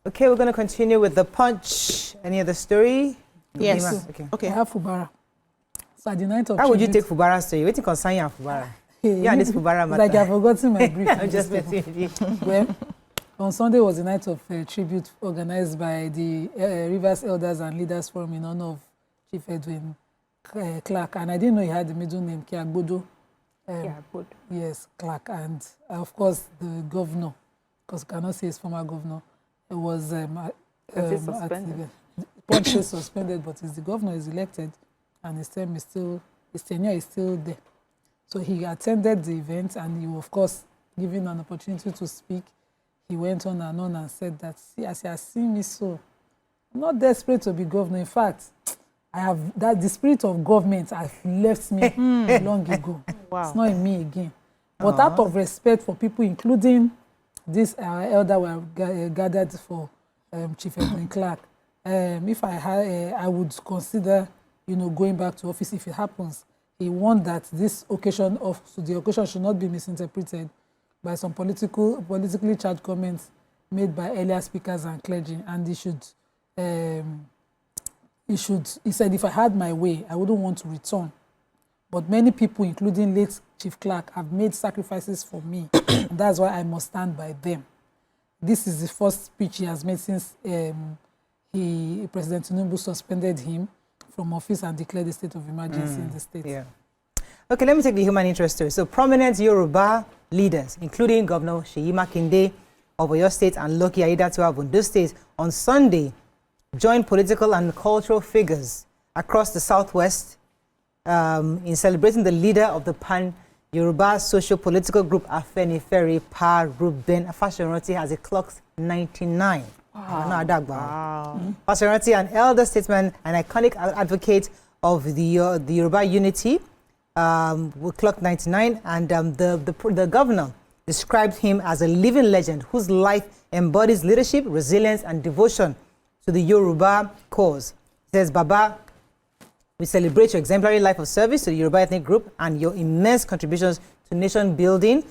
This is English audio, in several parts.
Okay, we're going to continue with the punch. Any other story? Yes. Okay. I have Fubara. So at the night of how would you take Fubara story? Waiting concern you and Fubara. Yeah, this Fubara matter. Like I've forgotten my brief. I'm just messing. Well, on Sunday was the night of tribute organized by the Rivers Elders and Leaders Forum in honor of Chief Edwin Clark. And I didn't know he had the middle name, Kiagbodo. Yes, Clark. And of course, the governor, because I cannot say his former governor, it was suspended. Punch is suspended, but the governor is elected, and his tenure is still there. So he attended the event, and he was, of course, given an opportunity to speak. He went on and said that, see, as you have seen me so, I'm not desperate to be governor. In fact, I have that the spirit of government has left me long ago. Wow. It's not in me again. But out of respect for people, including this elder were gathered for Chief Edwin Clark, if I had, I would consider, going back to office if it happens. He warned that the occasion should not be misinterpreted by some politically charged comments made by earlier speakers and clergy, and he said, if I had my way, I wouldn't want to return. But many people, including late Chief Clark, have made sacrifices for me, and that's why I must stand by them. This is the first speech he has made since President Tinubu suspended him from office and declared a state of emergency in the state. Yeah. Okay, let me take the human interest story. So prominent Yoruba leaders, including Governor Kehinde of Oyo State and Loki Aiyedatiwa of Ondo State, on Sunday joined political and cultural figures across the Southwest in celebrating the leader of the Pan-Yoruba socio-political group Afenifere, Pa Ruben Afasheranti, as he clocks 99. Wow. Afasheranti, an elder statesman, an iconic advocate of the Yoruba unity, will clock 99, and the governor described him as a living legend whose life embodies leadership, resilience, and devotion to the Yoruba cause. He says, Baba, we celebrate your exemplary life of service to the Yoruba ethnic group and your immense contributions to nation building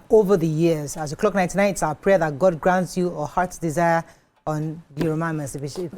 over the years. As you clock 99, it's our prayer that God grants you a heart's desire on Yoruba emancipation.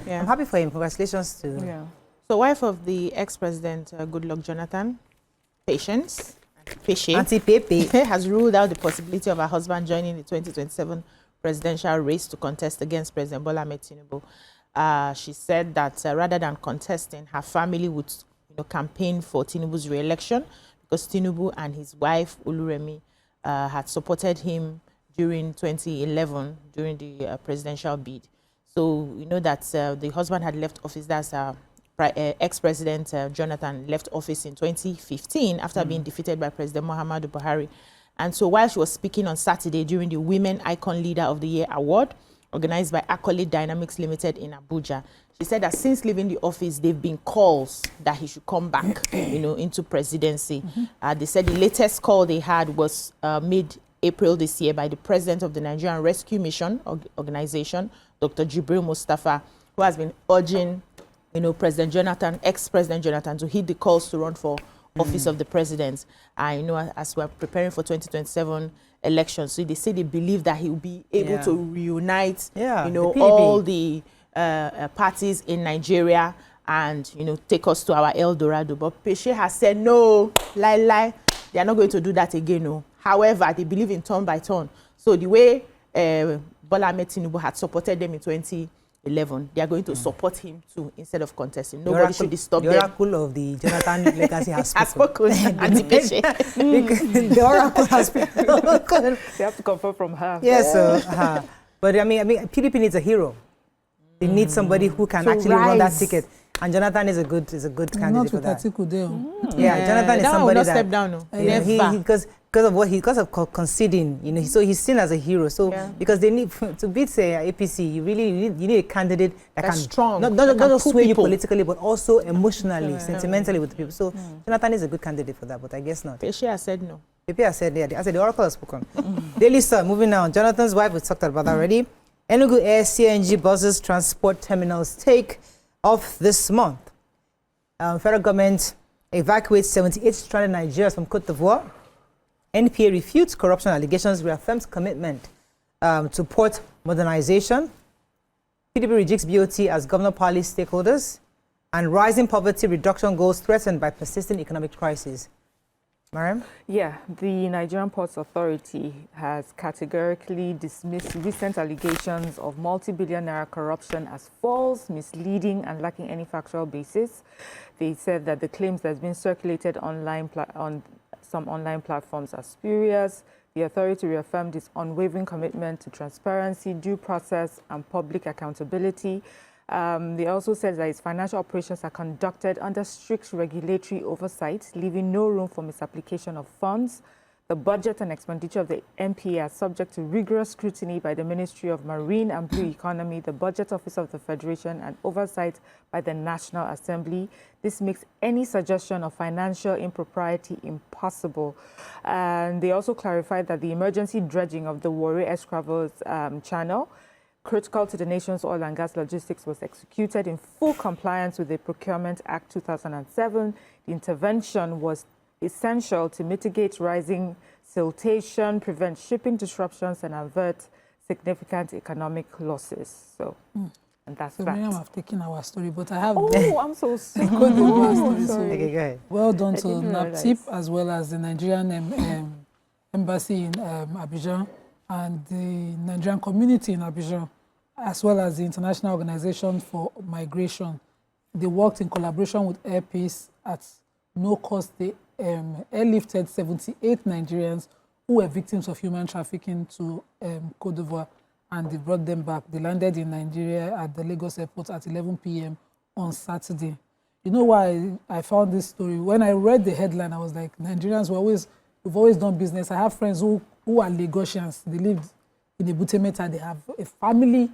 Yeah. I'm happy for him. Congratulations to... Yeah. So wife of the ex-president, Goodluck Jonathan, Patience, Auntie Pepe, has ruled out the possibility of her husband joining the 2027 presidential race to contest against President Bola Tinubu. She said that rather than contesting, her family would campaign for Tinubu's re-election because Tinubu and his wife, Oluremi, had supported him during 2011, during the presidential bid. So you know that the husband had left office, that's ex-president Jonathan left office in 2015 after being defeated by President Muhammadu Buhari. And so while she was speaking on Saturday during the Women Icon Leader of the Year Award, organized by Accolade Dynamics Limited in Abuja, she said that since leaving the office, there have been calls that he should come back, into presidency. They said the latest call they had was mid-April this year by the president of the Nigerian Rescue Mission organization, Dr. Jibril Mustafa, who has been urging President Jonathan, ex-President Jonathan, to heed the calls to run for office of the president. As we're preparing for 2027 elections, so they say they believe that he will be able to reunite, all the parties in Nigeria and, take us to our El Dorado. But Peshe has said, no, lie, they are not going to do that again, no. However, they believe in turn by turn. So the way Bola Tinubu had supported them in 2011, they are going to support him too instead of contesting. Nobody should stop them. The oracle of the Jonathan legacy has spoken. The oracle has spoken. They have to confirm from her. Yes, but I mean, PDP needs a hero. They need somebody who can actually run that ticket. And Jonathan is a good candidate for that. Yeah, Jonathan is somebody that step down. Because of conceding, so he's seen as a hero. So because they need to beat APC, you need a candidate that can strong, not just sway you politically, but also emotionally, sentimentally with the people. So Jonathan is a good candidate for that, but I guess not. Peshe has said no. Pepe has said I said the oracle has spoken. Daily Star, moving on. Jonathan's wife, we talked about that already. Enugu Air CNG buses transport terminals take off this month. Federal government evacuates 78 stranded Nigerians from Côte d'Ivoire. NPA refutes corruption allegations, reaffirms commitment to port modernization. PDP rejects BOT as governor parley's stakeholders. And rising poverty reduction goals threatened by persistent economic crisis. Mariam? Yeah, the Nigerian Ports Authority has categorically dismissed recent allegations of multi-billion naira corruption as false, misleading, and lacking any factual basis. They said that the claims that have been circulated online on some online platforms are spurious. The authority reaffirmed its unwavering commitment to transparency, due process, and public accountability. They also said that its financial operations are conducted under strict regulatory oversight, leaving no room for misapplication of funds. The budget and expenditure of the NPA are subject to rigorous scrutiny by the Ministry of Marine and Blue Economy, the Budget Office of the Federation, and oversight by the National Assembly. This makes any suggestion of financial impropriety impossible. And they also clarified that the emergency dredging of the Warri Escravos channel, critical to the nation's oil and gas logistics, was executed in full compliance with the Procurement Act 2007. The intervention was essential to mitigate rising siltation, prevent shipping disruptions, and avert significant economic losses. So, and that's so that. Miriam have taken our story, but I have I'm so sorry. Okay, go ahead. Well done to didn't NAPTIP realize. as well as the Nigerian embassy in Abidjan and the Nigerian community in Abidjan, as well as the International Organization for Migration. They worked in collaboration with Air Peace at no cost. They airlifted 78 Nigerians who were victims of human trafficking to Côte d'Ivoire, and they brought them back. They landed in Nigeria at the Lagos airport at 11 p.m. on Saturday. You know why I found this story? When I read the headline, I was like, Nigerians we've always done business. I have friends who are Lagosians. They lived in Ebutemeta. They have a family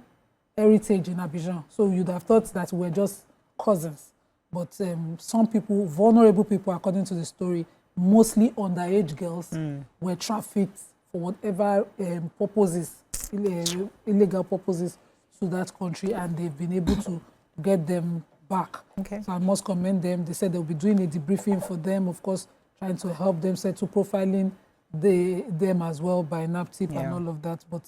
heritage in Abidjan. So you'd have thought that we're just cousins. But some people, vulnerable people, according to the story, mostly underage girls, were trafficked for whatever purposes, illegal purposes, to that country, and they've been able to get them back. Okay. So I must commend them. They said they'll be doing a debriefing for them, of course, trying to help them settle, profiling them as well by NAPTIP and all of that. But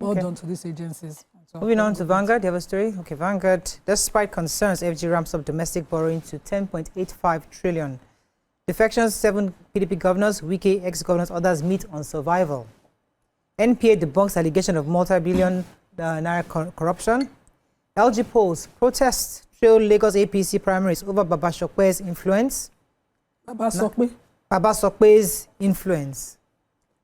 well done to these agencies. So moving on to Vanguard, you have a story? Okay, Vanguard. Despite concerns, FG ramps up domestic borrowing to 10.85 trillion. Defections, 7 PDP governors, Wike ex-governors, others meet on survival. NPA debunks allegation of multi-billion naira corruption. LG polls, protests trail Lagos APC primaries over Baba Sokwe's influence. Baba Sokwe's influence.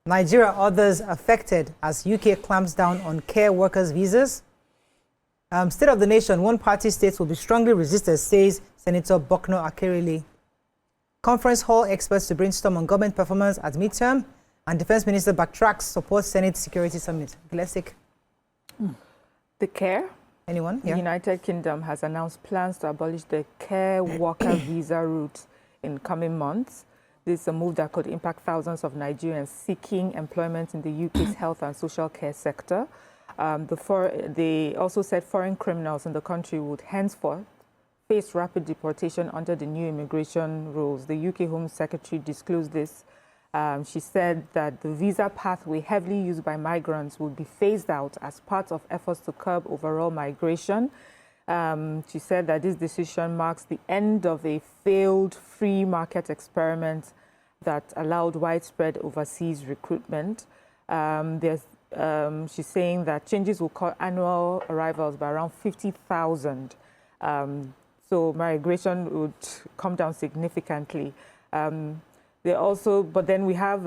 Nigeria, others affected as UK clamps down on care workers' visas. State of the nation, one-party states will be strongly resisted, says Senator Bokno Akerele. Conference hall experts to brainstorm on government performance at midterm. And Defense Minister backtracks support Senate Security Summit. Classic. The care. Anyone? The United Kingdom has announced plans to abolish the care worker visa route in coming months. This is a move that could impact thousands of Nigerians seeking employment in the UK's health and social care sector. They also said foreign criminals in the country would henceforth face rapid deportation under the new immigration rules. The UK Home Secretary disclosed this. She said that the visa pathway heavily used by migrants would be phased out as part of efforts to curb overall migration. She said that this decision marks the end of a failed free market experiment that allowed widespread overseas recruitment. She's saying that changes will cut annual arrivals by around 50,000. So migration would come down significantly. But then we have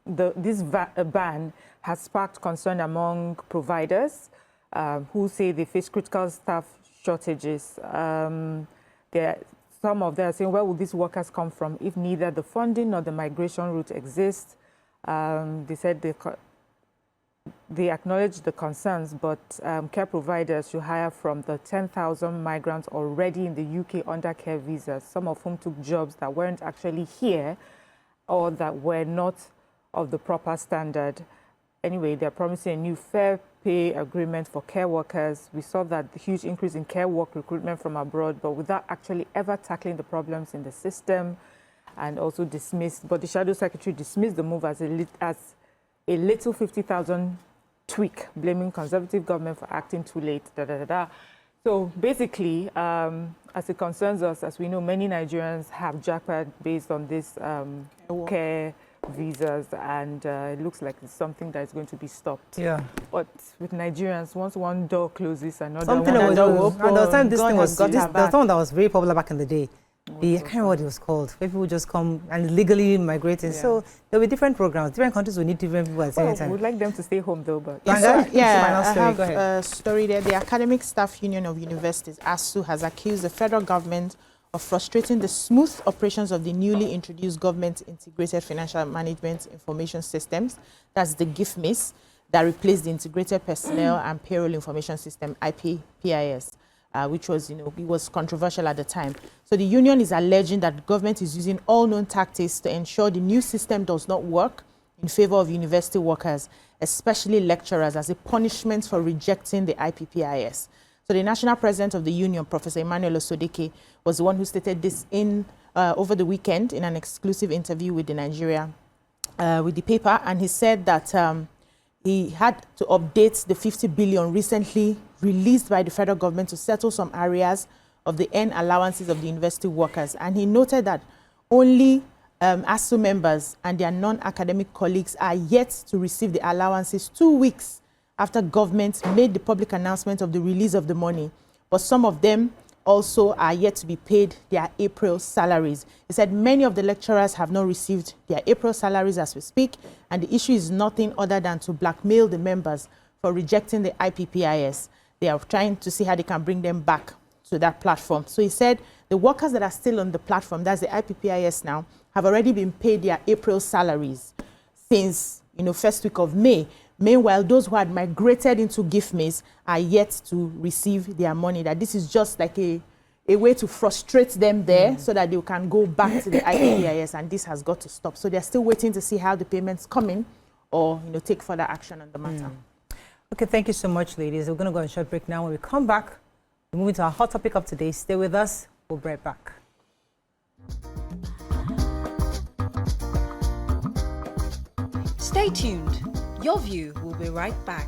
this ban has sparked concern among providers who say they face critical staff shortages. Some of them are saying, where will these workers come from if neither the funding nor the migration route exists? They said they acknowledge the concerns, but care providers should hire from the 10,000 migrants already in the UK under care visas, some of whom took jobs that weren't actually here or that were not of the proper standard. Anyway, they're promising a new fair pay agreement for care workers. We saw that the huge increase in care work recruitment from abroad, but without actually ever tackling the problems in the system, and also dismissed. But the Shadow Secretary dismissed the move as a little 50,000 tweak, blaming conservative government for acting too late, So basically, as it concerns us, as we know, many Nigerians have jackpot based on this care visas, and it looks like it's something that is going to be stopped. Yeah. But with Nigerians, once one door closes, another something one there was time this thing was got there her was one that was very popular back in the day. I can't remember what it was called. Where people just come and legally migrating. Yeah. So there'll be different programs. Different countries will need different people at the same Well, time. we'd like them to stay home though, but Yeah, I Go have ahead. a story there. The Academic Staff Union of Universities, ASU, has accused the federal government of frustrating the smooth operations of the newly introduced Government Integrated Financial Management Information Systems, that's the GIFMIS, that replaced the Integrated Personnel and Payroll Information System, IPPIS, which was, it was controversial at the time. So the union is alleging that the government is using all known tactics to ensure the new system does not work in favor of university workers, especially lecturers, as a punishment for rejecting the IPPIS. So the national president of the union, Professor Emmanuel Osodeke, was the one who stated this over the weekend in an exclusive interview with the Nigeria, with the paper, and he said that he had to update the 50 billion recently released by the federal government to settle some areas of the earned allowances of the university workers. And he noted that only ASU members and their non-academic colleagues are yet to receive the allowances 2 weeks after government made the public announcement of the release of the money. But some of them also are yet to be paid their April salaries. He said many of the lecturers have not received their April salaries as we speak, and the issue is nothing other than to blackmail the members for rejecting the IPPIS. They are trying to see how they can bring them back to that platform. So he said the workers that are still on the platform, that's the IPPIS now, have already been paid their April salaries since first week of May. Meanwhile, those who had migrated into GIFMIS are yet to receive their money. That this is just like a way to frustrate them there so that they can go back to the IPPIS, and this has got to stop. So they're still waiting to see how the payments come in or take further action on the matter. Okay, thank you so much, ladies. We're going to go on a short break now. When we come back, we're moving to our hot topic of today. Stay with us. We'll be right back. Stay tuned. Your View will be right back.